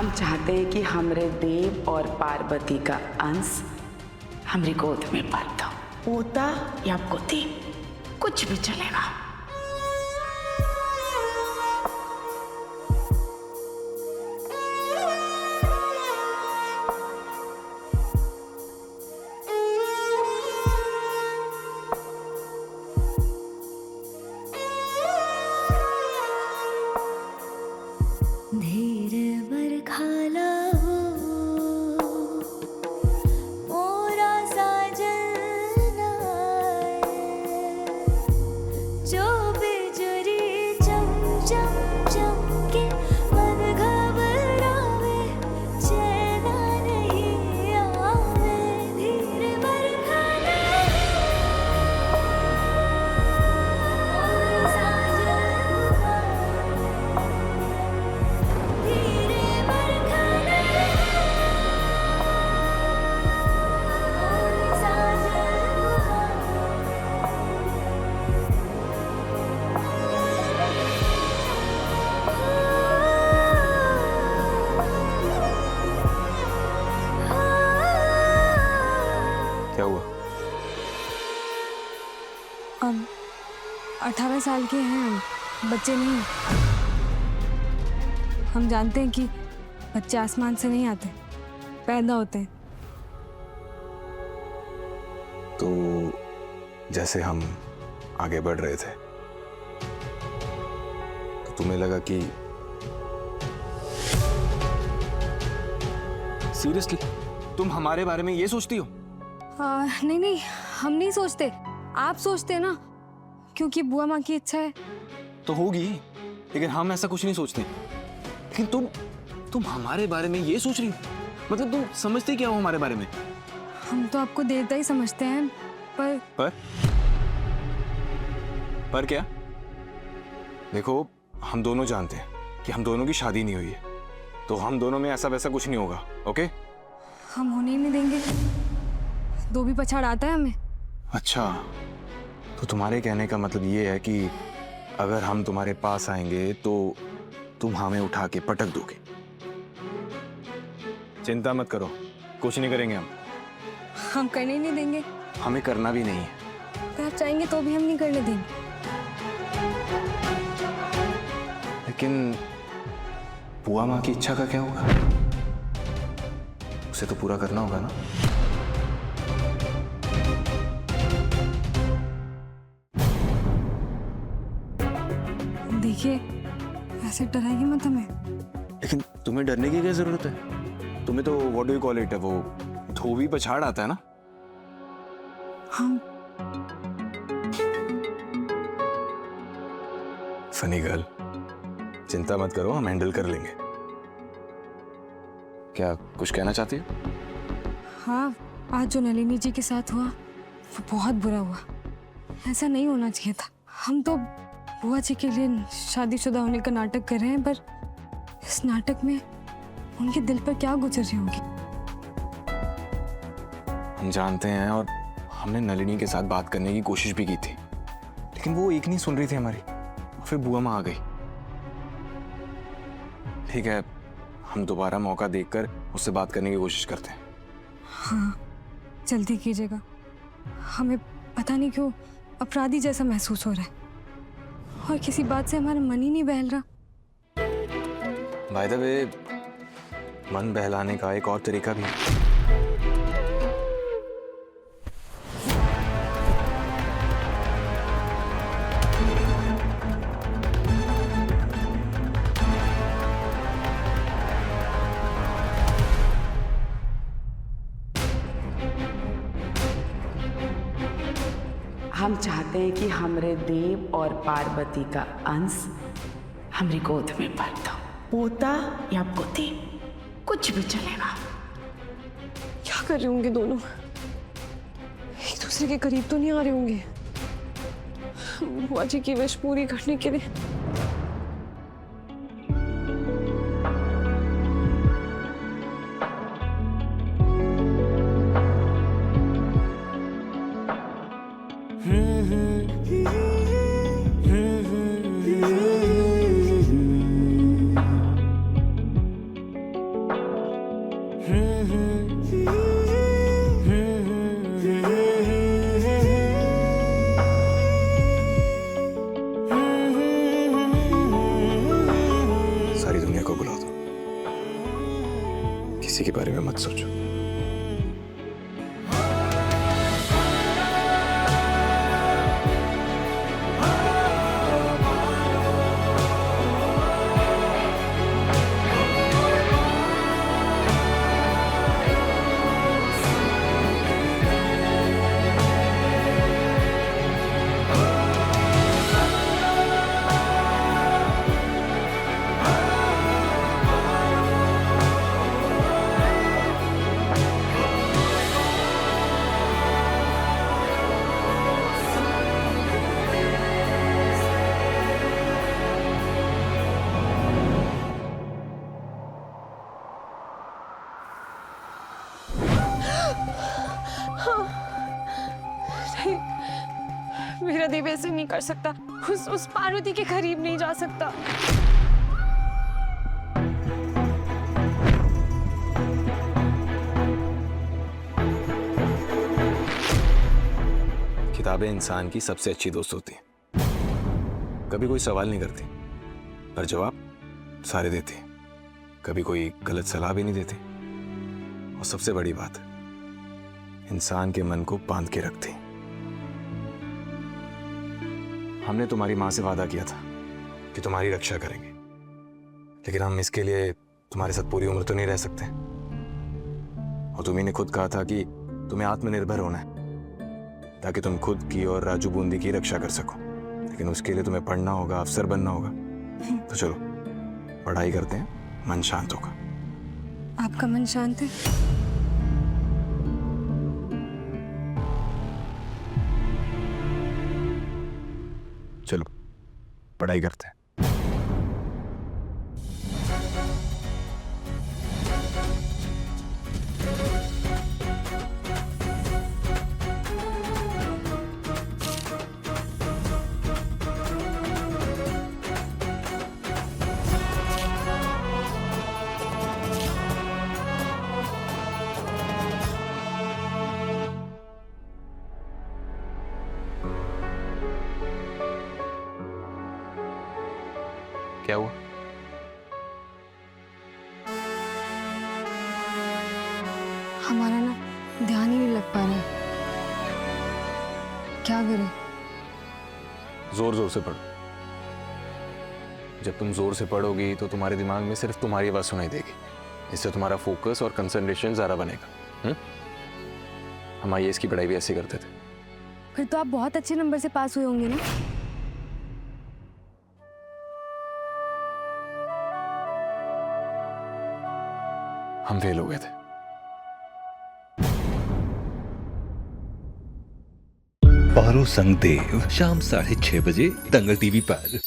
हम चाहते हैं कि हमरे देव और पार्वती का अंश हमारी गोद में भर दो। पोता या पोती कुछ भी चलेगा। धीरे बरखाला हो मोरा साजना, जो बिजुरी चम चम चमके मन घबरावे, चैन नहीं आवे। धीरे बरखाला मोरा साजना, धीरे बरखाला मोरा साजना। क्या हुआ? अब 18 साल के हैं हम, बच्चे नहीं। हम जानते हैं कि बच्चे आसमान से नहीं आते, पैदा होते हैं। तो जैसे हम आगे बढ़ रहे थे तो तुम्हें लगा कि सीरियसली तुम हमारे बारे में ये सोचती हो? नहीं नहीं, हम नहीं सोचते, आप सोचते हैं ना, क्योंकि बुआ माँ की इच्छा है। तो होगी, लेकिन हम ऐसा कुछ नहीं सोचते। लेकिन तुम हमारे बारे में ये सोच रही हो? मतलब तुम समझते क्या हो हमारे बारे में? हम तो आपको देवता ही समझते हैं, पर क्या? देखो, हम दोनों जानते हैं कि हम दोनों की शादी नहीं हुई है, तो हम दोनों में ऐसा वैसा कुछ नहीं होगा। ओके? हम होने ही नहीं देंगे। दो भी पछाड़ आता है हमें। अच्छा, तो तुम्हारे कहने का मतलब ये है कि अगर हम तुम्हारे पास आएंगे तो तुम हमें उठा के पटक दोगे। चिंता मत करो, कुछ नहीं करेंगे हम करने ही नहीं देंगे। हमें करना भी नहीं है। अगर आप चाहेंगे तो भी हम नहीं करने देंगे। लेकिन बुआ माँ की इच्छा का क्या होगा? उसे तो पूरा करना होगा ना। देखिए, ऐसे डराइए मत हमें। लेकिन तुम्हें डरने की क्या जरूरत है? तुम्हें तो what do you call it, वो धोबी पछाड़ आता है ना। हम फनी गर्ल, चिंता मत करो, हम हैंडल कर लेंगे। क्या कुछ कहना चाहती हो? हाँ, आज जो नलिनी जी के साथ हुआ वो बहुत बुरा हुआ। ऐसा नहीं होना चाहिए था। हम तो बुआ जी के लिए शादीशुदा होने का नाटक कर रहे हैं, पर इस नाटक में उनके दिल पर क्या गुजर रही होगी। हम जानते हैं, और हमने नलिनी के साथ बात करने की कोशिश भी की थी, लेकिन वो एक नहीं सुन रही थी हमारी, और फिर बुआ माँ आ गई। ठीक है, हम दोबारा मौका देखकर उससे बात करने की कोशिश करते हैं। हाँ, जल्दी कीजिएगा। हमें पता नहीं क्यों अपराधी जैसा महसूस हो रहा है, और किसी बात से हमारा मन ही नहीं बहल रहा। बाय द वे, मन बहलाने का एक और तरीका भी है। हम चाहते हैं कि हमरे देव और पार्वती का अंश हमारी गोद में भर दो। पोता या पोती कुछ भी चलेगा। क्या कर रहे होंगे दोनों? एक दूसरे के करीब तो नहीं आ रहे होंगे बुआ जी की विश पूरी करने के लिए? किसी के बारे में मत सोचो। मेरा देव ऐसे नहीं कर सकता, उस पार्वती के करीब नहीं जा सकता। किताबें इंसान की सबसे अच्छी दोस्त होती हैं। कभी कोई सवाल नहीं करती, पर जवाब सारे देती हैं। कभी कोई गलत सलाह भी नहीं देती, और सबसे बड़ी बात, इंसान के मन को बांध के रखती। हमने तुम्हारी माँ से वादा किया था कि तुम्हारी रक्षा करेंगे, लेकिन हम इसके लिए तुम्हारे साथ पूरी उम्र तो नहीं रह सकते। और तुम्ही ने खुद कहा था कि तुम्हें आत्मनिर्भर होना है, ताकि तुम खुद की और राजू बूंदी की रक्षा कर सको। लेकिन उसके लिए तुम्हें पढ़ना होगा, अफसर बनना होगा। तो चलो पढ़ाई करते हैं, मन शांत होगा। आपका मन शांत है? चलो पढ़ाई करते हैं। क्या हुआ? हमारा ना ध्यान ही नहीं लग पा रहा है, क्या करें? जोर जोर से पढ़ो। जब तुम जोर से पढ़ोगी तो तुम्हारे दिमाग में सिर्फ तुम्हारी आवाज सुनाई देगी। इससे तुम्हारा फोकस और कंसंट्रेशन ज्यादा बनेगा। हम आईएएस की पढ़ाई भी ऐसे करते थे। फिर तो आप बहुत अच्छे नंबर से पास हुए होंगे ना? हम फेल हो गए थे। पारो संग देव शाम 6:30 बजे दंगल टीवी पर।